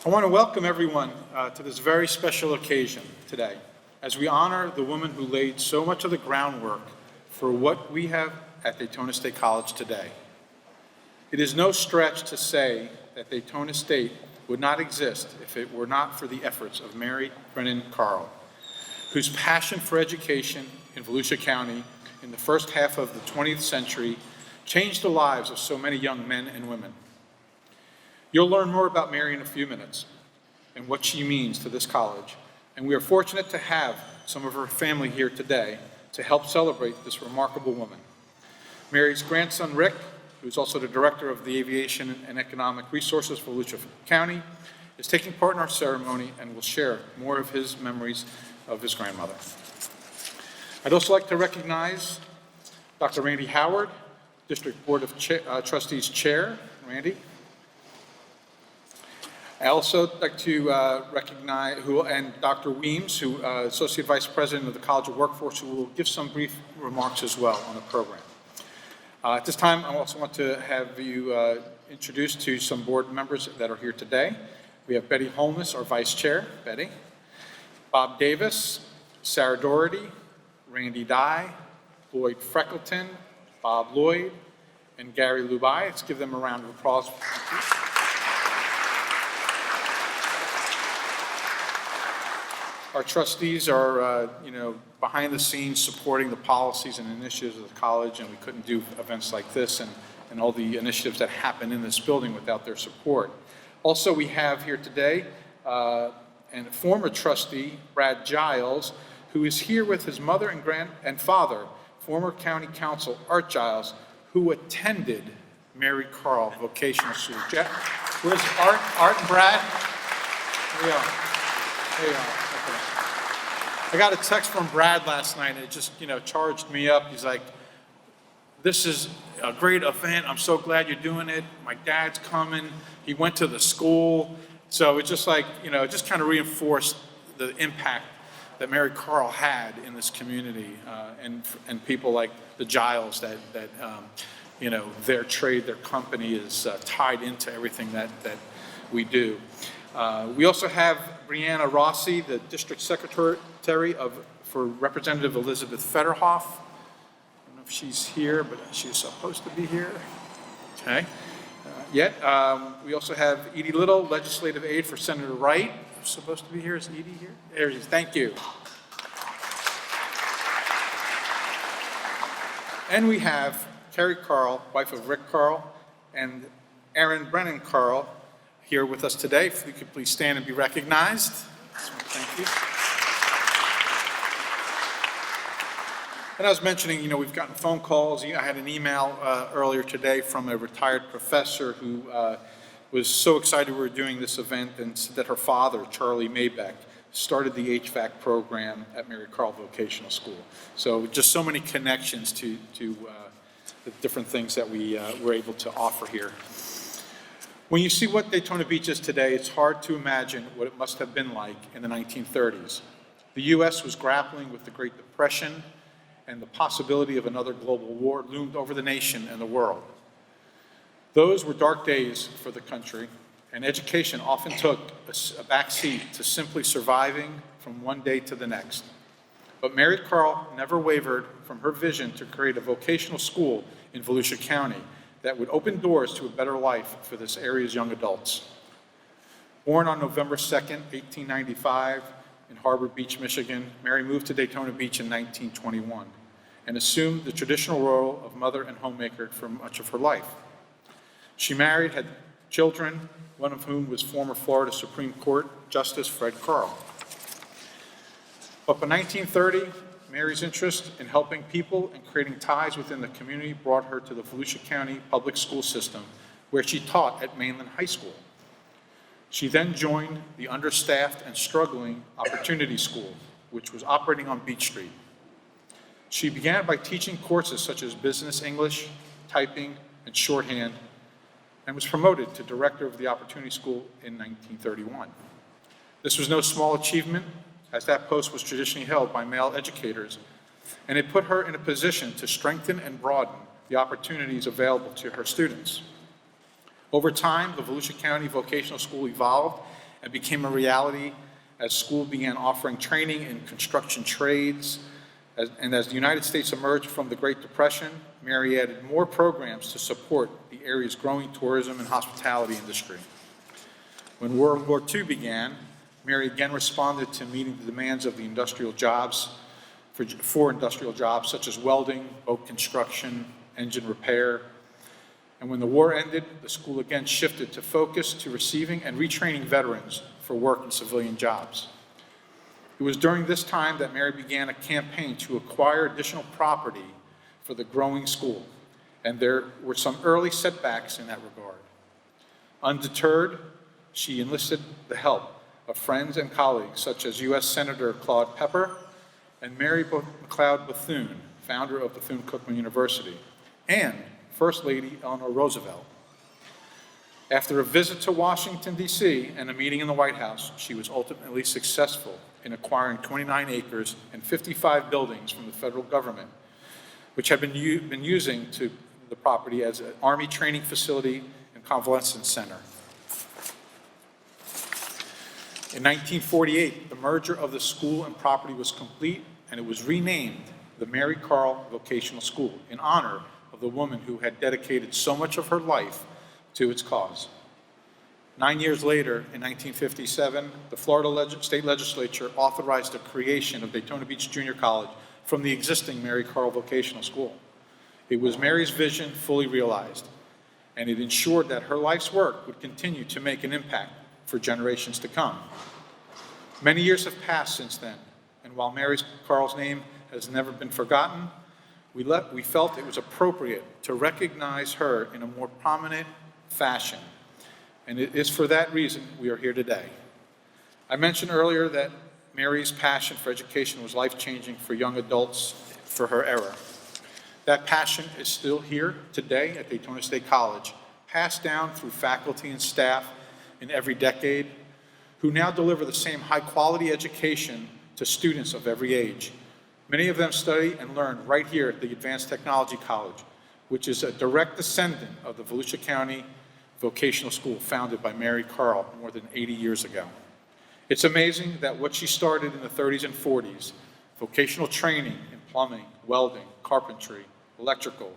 I want to welcome everyone to this very special occasion today as we honor the woman who laid so much of the groundwork for what we have at Daytona State College today. It is no stretch to say that Daytona State would not exist if it were not for the efforts of Mary Brennan Karl, whose passion for education in Volusia County in the first half of the 20th century changed the lives of so many young men and women. You'll learn more about Mary in a few minutes and what she means to this college, and we are fortunate to have some of her family here today to help celebrate this remarkable woman. Mary's grandson, Rick, who's also the director of the Aviation and Economic Resources for Volusia County, is taking part in our ceremony and will share more of his memories of his grandmother. I'd also like to recognize Dr. Randy Howard, District Board of Trustees Chair. Randy. I also like to recognize Dr. Weems, who Associate Vice President of the College of Workforce, who will give some brief remarks as well on the program. At this time, I also want to have you introduced to some board members that are here today. We have Betty Holness, our Vice Chair. Betty. Bob Davis, Sarah Doherty, Randy Dye, Lloyd Freckleton, Bob Lloyd, and Gary Lubai. Let's give them a round of applause. Our trustees are, behind the scenes supporting the policies and initiatives of the college, and we couldn't do events like this and all the initiatives that happen in this building without their support. Also, we have here today and former trustee, Brad Giles, who is here with his mother and father, former county council Art Giles, who attended Mary Karl Vocational School. Jeff, where's Art and Brad? There you are. There you are. Okay. I got a text from Brad last night, and it just, charged me up. He's like, "This is a great event. I'm so glad you're doing it. My dad's coming. He went to the school." So it's just like, it just kind of reinforced the impact that Mary Karl had in this community, and people like the Giles that their trade, their company is tied into everything that we do. We also have Brianna Rossi, the District Secretary for Representative Elizabeth Federhoff. I don't know if she's here, but she's supposed to be here. Okay. We also have Edie Little, Legislative Aide for Senator Wright. Supposed to be here. Is Edie here? There she is. Thank you. And we have Mary Karl, wife of Rick Karl, and Mary Brennan Karl here with us today. If you could please stand and be recognized. Thank you. And I was mentioning, we've gotten phone calls. I had an email earlier today from a retired professor who was so excited we were doing this event, and said that her father, Charlie Maybeck, started the HVAC program at Mary Karl Vocational School. So just so many connections to the different things that we were able to offer here. When you see what Daytona Beach is today, it's hard to imagine what it must have been like in the 1930s. The U.S. was grappling with the Great Depression, and the possibility of another global war loomed over the nation and the world. Those were dark days for the country, and education often took a back seat to simply surviving from one day to the next. But Mary Karl never wavered from her vision to create a vocational school in Volusia County that would open doors to a better life for this area's young adults. Born on November 2nd, 1895, in Harbor Beach, Michigan, Mary moved to Daytona Beach in 1921 and assumed the traditional role of mother and homemaker for much of her life. She married, had children, one of whom was former Florida Supreme Court Justice Fred Karl. But by 1930, Mary's interest in helping people and creating ties within the community brought her to the Volusia County public school system, where she taught at Mainland High School. She then joined the understaffed and struggling Opportunity School, which was operating on Beach Street. She began by teaching courses such as business English, typing, and shorthand, and was promoted to director of the Opportunity School in 1931. This was no small achievement, as that post was traditionally held by male educators, and it put her in a position to strengthen and broaden the opportunities available to her students. Over time, the Volusia County Vocational School evolved and became a reality as school began offering training in construction trades. And as the United States emerged from the Great Depression, Mary added more programs to support the area's growing tourism and hospitality industry. When World War II began, Mary again responded to meeting the demands of the industrial jobs, for industrial jobs such as welding, boat construction, engine repair. And when the war ended, the school again shifted to focus to receiving and retraining veterans for work in civilian jobs. It was during this time that Mary began a campaign to acquire additional property for the growing school, and there were some early setbacks in that regard. Undeterred, she enlisted the help of friends and colleagues such as U.S. Senator Claude Pepper and Mary McLeod Bethune, founder of Bethune-Cookman University, and First Lady Eleanor Roosevelt. After a visit to Washington, D.C. and a meeting in the White House, she was ultimately successful in acquiring 29 acres and 55 buildings from the federal government, which had been using the property as an Army training facility and convalescence center. In 1948, the merger of the school and property was complete, and it was renamed the Mary Karl Vocational School in honor of the woman who had dedicated so much of her life to its cause. 9 years later, in 1957, the Florida State Legislature authorized the creation of Daytona Beach Junior College from the existing Mary Karl Vocational School. It was Mary's vision fully realized, and it ensured that her life's work would continue to make an impact for generations to come. Many years have passed since then, and while Mary Karl's name has never been forgotten, we felt it was appropriate to recognize her in a more prominent fashion, and it is for that reason we are here today. I mentioned earlier that Mary's passion for education was life-changing for young adults for her era. That passion is still here today at Daytona State College, passed down through faculty and staff in every decade, who now deliver the same high-quality education to students of every age. Many of them study and learn right here at the Advanced Technology College, which is a direct descendant of the Volusia County Vocational School founded by Mary Karl more than 80 years ago. It's amazing that what she started in the 30s and 40s, vocational training in plumbing, welding, carpentry, electrical,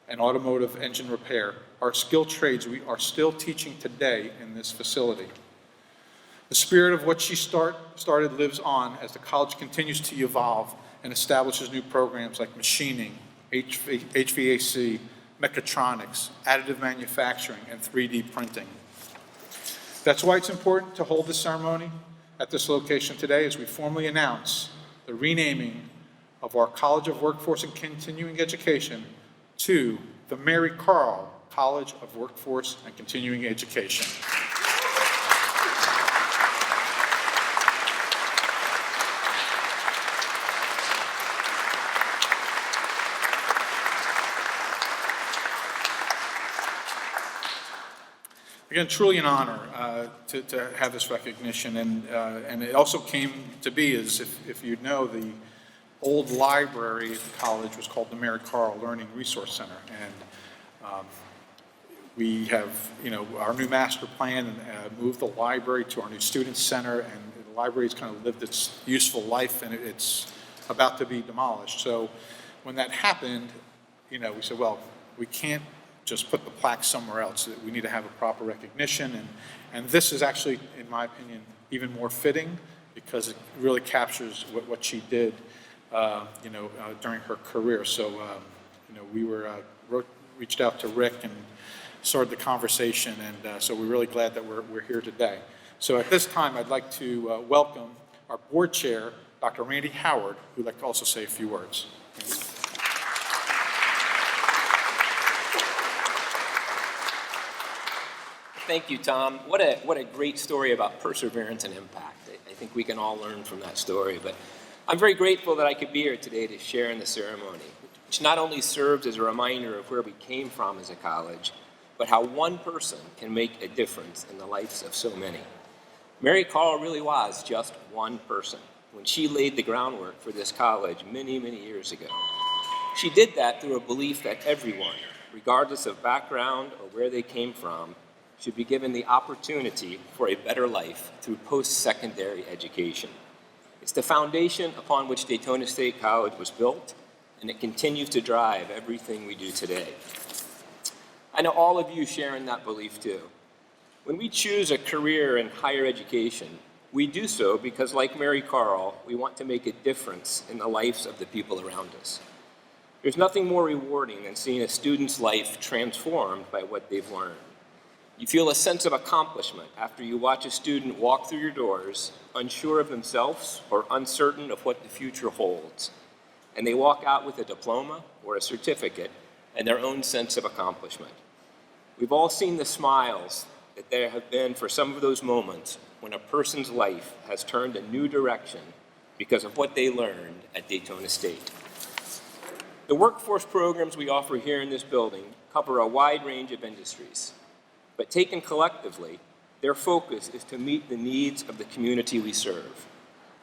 and automotive engine repair, are skilled trades we are still teaching today in this facility. The spirit of what she started lives on as the college continues to evolve and establishes new programs like machining, HVAC, mechatronics, additive manufacturing, and 3D printing. That's why it's important to hold this ceremony at this location today as we formally announce the renaming of our College of Workforce and Continuing Education to the Mary Karl College of Workforce and Continuing Education. Again, truly an honor to have this recognition, and it also came to be, as if you know, the old library at the college was called the Mary Karl Learning Resource Center, and we have, our new master plan moved the library to our new student center, and the library has kind of lived its useful life, and it's about to be demolished. So when that happened, we said, well, we can't just put the plaque somewhere else. We need to have a proper recognition, and this is actually, in my opinion, even more fitting because it really captures what she did, during her career. So, we reached out to Rick and started the conversation, and so we're really glad that we're here today. So at this time, I'd like to welcome our board chair, Dr. Randy Howard, who'd like to also say a few words. Thank you, Tom. What a great story about perseverance and impact. I think we can all learn from that story. But I'm very grateful that I could be here today to share in the ceremony, which not only serves as a reminder of where we came from as a college, but how one person can make a difference in the lives of so many. Mary Karl really was just one person when she laid the groundwork for this college many, many years ago. She did that through a belief that everyone, regardless of background or where they came from, should be given the opportunity for a better life through post-secondary education. It's the foundation upon which Daytona State College was built, and it continues to drive everything we do today. I know all of you share in that belief too. When we choose a career in higher education, we do so because, like Mary Karl, we want to make a difference in the lives of the people around us. There's nothing more rewarding than seeing a student's life transformed by what they've learned. You feel a sense of accomplishment after you watch a student walk through your doors, unsure of themselves or uncertain of what the future holds, and they walk out with a diploma or a certificate and their own sense of accomplishment. We've all seen the smiles that there have been for some of those moments when a person's life has turned a new direction because of what they learned at Daytona State. The workforce programs we offer here in this building cover a wide range of industries, but taken collectively, their focus is to meet the needs of the community we serve.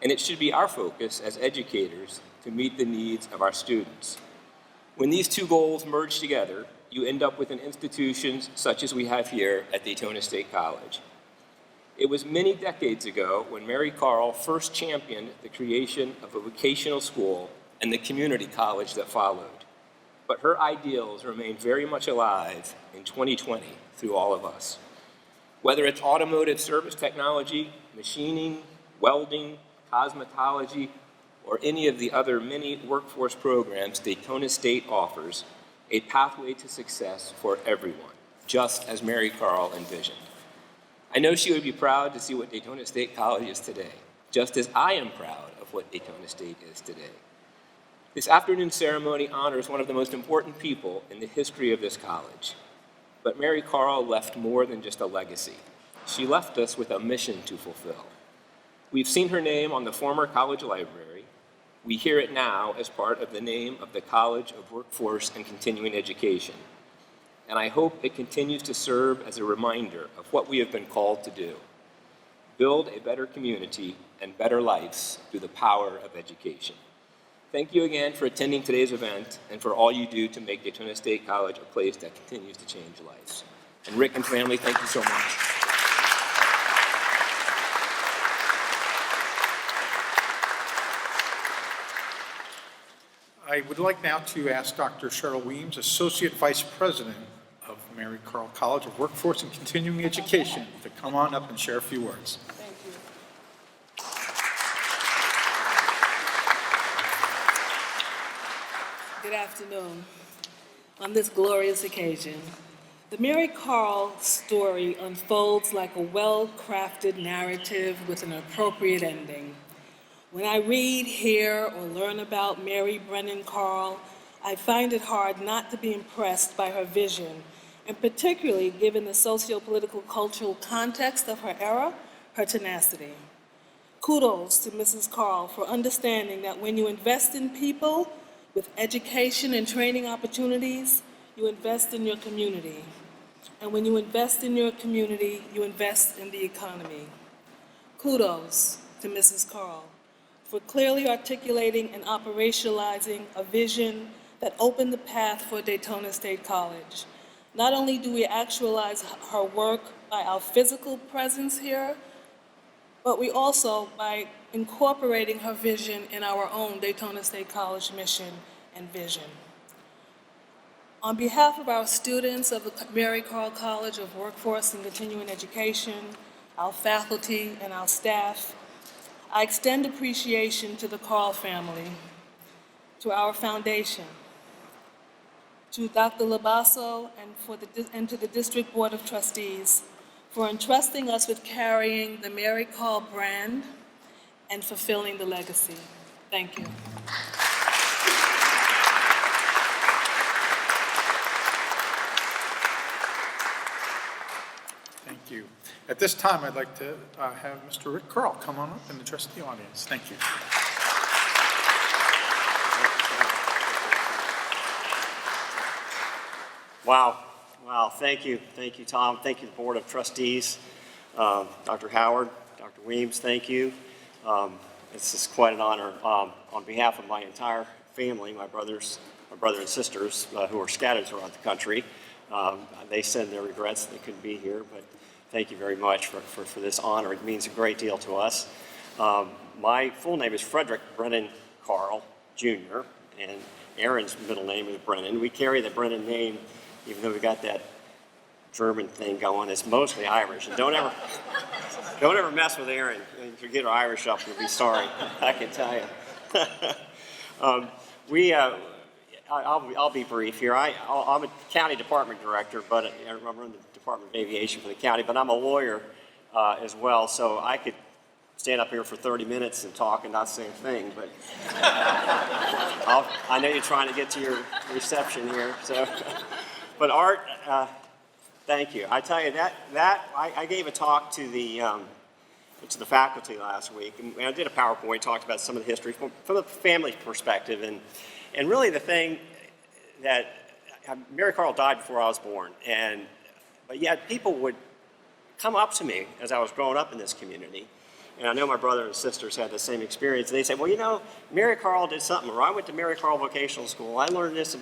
And it should be our focus as educators to meet the needs of our students. When these two goals merge together, you end up with an institution such as we have here at Daytona State College. It was many decades ago when Mary Karl first championed the creation of a vocational school and the community college that followed. But her ideals remain very much alive in 2020 through all of us. Whether it's automotive service technology, machining, welding, cosmetology, or any of the other many workforce programs Daytona State offers, a pathway to success for everyone, just as Mary Karl envisioned. I know she would be proud to see what Daytona State College is today, just as I am proud of what Daytona State is today. This afternoon ceremony honors one of the most important people in the history of this college. But Mary Karl left more than just a legacy. She left us with a mission to fulfill. We've seen her name on the former college library. We hear it now as part of the name of the College of Workforce and Continuing Education. And I hope it continues to serve as a reminder of what we have been called to do: build a better community and better lives through the power of education. Thank you again for attending today's event and for all you do to make Daytona State College a place that continues to change lives. And Rick and family, thank you so much. I would like now to ask Dr. Cheryl Weems, Associate Vice President of Mary Karl College of Workforce and Continuing Education, to come on up and share a few words. Thank you. Good afternoon. On this glorious occasion, the Mary Karl story unfolds like a well-crafted narrative with an appropriate ending. When I read, hear, or learn about Mary Brennan Karl, I find it hard not to be impressed by her vision, and particularly given the socio-political cultural context of her era, her tenacity. Kudos to Mrs. Karl for understanding that when you invest in people with education and training opportunities, you invest in your community. And when you invest in your community, you invest in the economy. Kudos to Mrs. Karl for clearly articulating and operationalizing a vision that opened the path for Daytona State College. Not only do we actualize her work by our physical presence here, but we also by incorporating her vision in our own Daytona State College mission and vision. On behalf of our students of the Mary Karl College of Workforce and Continuing Education, our faculty, and our staff, I extend appreciation to the Karl family, to our foundation, to Dr. LoBasso and to the District Board of Trustees for entrusting us with carrying the Mary Karl brand and fulfilling the legacy. Thank you. Thank you. At this time, I'd like to have Mr. Rick Karl come on up and address the audience. Thank you. Wow. Thank you, Tom. Thank you, the Board of Trustees. Dr. Howard, Dr. Weems, thank you. It's just quite an honor. On behalf of my entire family, my brother and sisters who are scattered throughout the country, They send their regrets that they couldn't be here, but thank you very much for this honor. It means a great deal to us. My full name is Frederick Brennan Karl, Jr., and Aaron's middle name is Brennan. We carry the Brennan name, even though we got that German thing going. It's mostly Irish. And don't ever mess with Aaron. If you get her Irish up, you'll be sorry. I can tell you. I'll be brief here. I'm a county department director, but I run the Department of Aviation for the county, but I'm a lawyer as well, so I could stand up here for 30 minutes and talk and not say a thing, but I know you're trying to get to your reception here, so. But Art, thank you. I tell you, I gave a talk to the faculty last week, and I did a PowerPoint, talked about some of the history from the family perspective, and really the thing that, Mary Karl died before I was born, but yet people would come up to me as I was growing up in this community, and I know my brother and sisters had the same experience. They say, well, you know, Mary Karl did something, or I went to Mary Karl Vocational School, I learned this,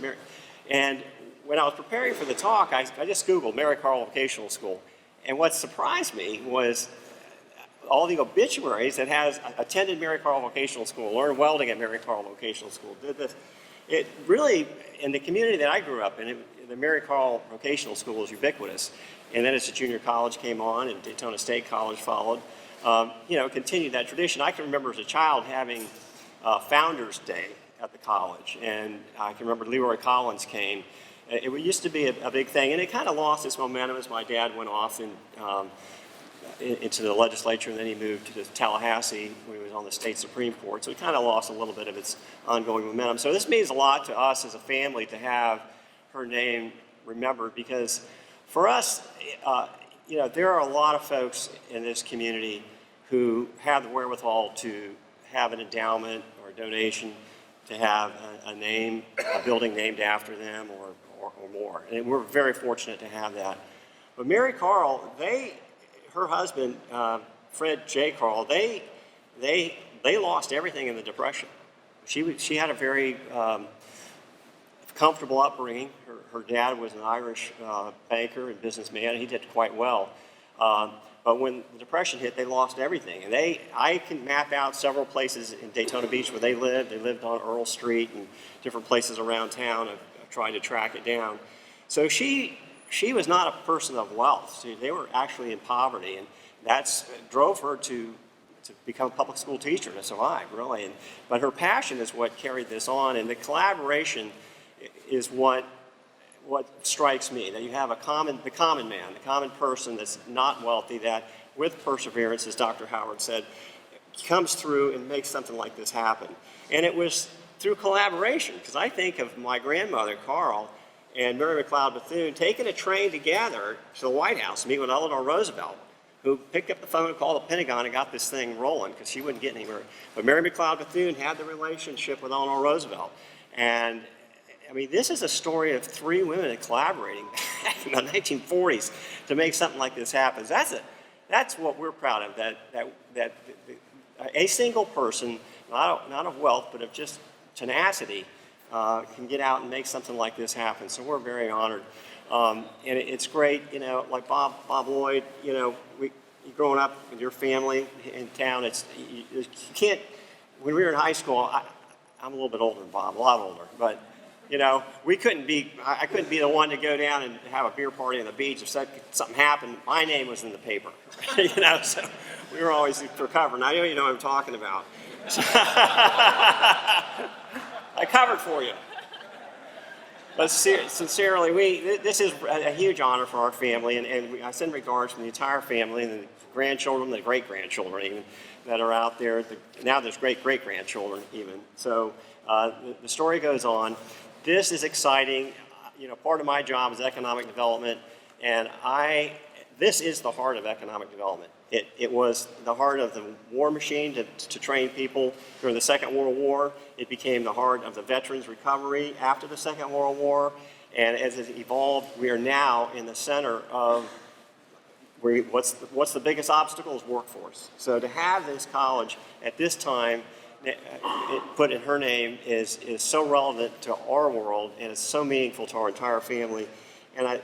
and when I was preparing for the talk, I just Googled Mary Karl Vocational School, and what surprised me was all the obituaries that has attended Mary Karl Vocational School, learned welding at Mary Karl Vocational School, did this. It really, in the community that I grew up in, the Mary Karl Vocational School is ubiquitous. And then as the junior college came on and Daytona State College followed, continued that tradition. I can remember as a child having Founders Day at the college, and I can remember Leroy Collins came. It used to be a big thing, and it kind of lost its momentum as my dad went off into the legislature, and then he moved to Tallahassee when he was on the state Supreme Court. So it kind of lost a little bit of its ongoing momentum. So this means a lot to us as a family to have her name remembered, because for us, there are a lot of folks in this community who have the wherewithal to have an endowment or a donation, to have a building named after them or more. And we're very fortunate to have that. But Mary Karl, her husband, Fred J. Karl, they lost everything in the Depression. She had a very comfortable upbringing. Her dad was an Irish banker and businessman. He did quite well. But when the Depression hit, they lost everything. And I can map out several places in Daytona Beach where they lived. They lived on Earl Street and different places around town. I've tried to track it down. So she was not a person of wealth. They were actually in poverty, and that drove her to become a public school teacher to survive, really. But her passion is what carried this on, and the collaboration is what strikes me, that you have the common man, the common person that's not wealthy, that with perseverance, as Dr. Howard said, comes through and makes something like this happen. And it was through collaboration, because I think of my grandmother, Karl, and Mary McLeod Bethune taking a train together to the White House to meet with Eleanor Roosevelt, who picked up the phone and called the Pentagon and got this thing rolling, because she wouldn't get anywhere. But Mary McLeod Bethune had the relationship with Eleanor Roosevelt. And I mean, this is a story of three women collaborating back in the 1940s to make something like this happen. That's what we're proud of, that a single person, not of wealth, but of just tenacity, can get out and make something like this happen. So we're very honored. And it's great, like Bob Lloyd, you growing up with your family in town, you can't, when we were in high school, I'm a little bit older than Bob, a lot older, but I couldn't be the one to go down and have a beer party on the beach. If something happened, my name was in the paper, so we were always for cover. Now you know what I'm talking about. I covered for you. But sincerely, this is a huge honor for our family, and I send regards from the entire family and the grandchildren, the great-grandchildren even, that are out there. Now there's great-great-grandchildren even. So the story goes on. This is exciting. Part of my job is economic development, and this is the heart of economic development. It was the heart of the war machine to train people during the Second World War. It became the heart of the veterans' recovery after the Second World War. And as it evolved, we are now in the center of what's the biggest obstacle is workforce. So to have this college at this time put in her name is so relevant to our world, and it's so meaningful to our entire family. And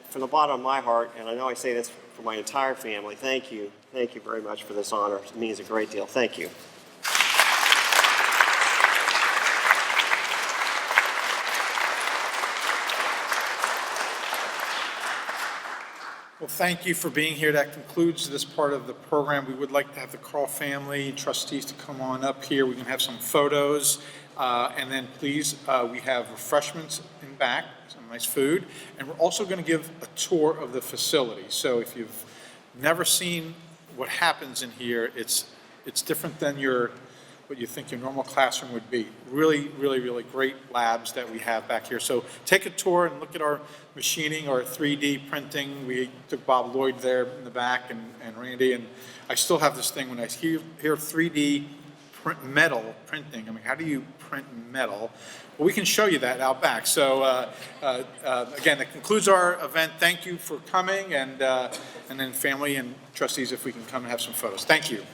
from the bottom of my heart, and I know I say this for my entire family, thank you. Thank you very much for this honor. It means a great deal. Thank you. Well, thank you for being here. That concludes this part of the program. We would like to have the Karl family trustees to come on up here. We can have some photos. And then please, we have refreshments in back, some nice food. And we're also going to give a tour of the facility. So if you've never seen what happens in here, it's different than what you think your normal classroom would be. Really, really, really great labs that we have back here. So take a tour and look at our machining, our 3D printing. We took Bob Lloyd there in the back and Randy, and I still have this thing when I hear 3D metal printing. I mean, how do you print metal? Well, we can show you that out back. So again, that concludes our event. Thank you for coming, and then family and trustees, if we can come and have some photos. Thank you.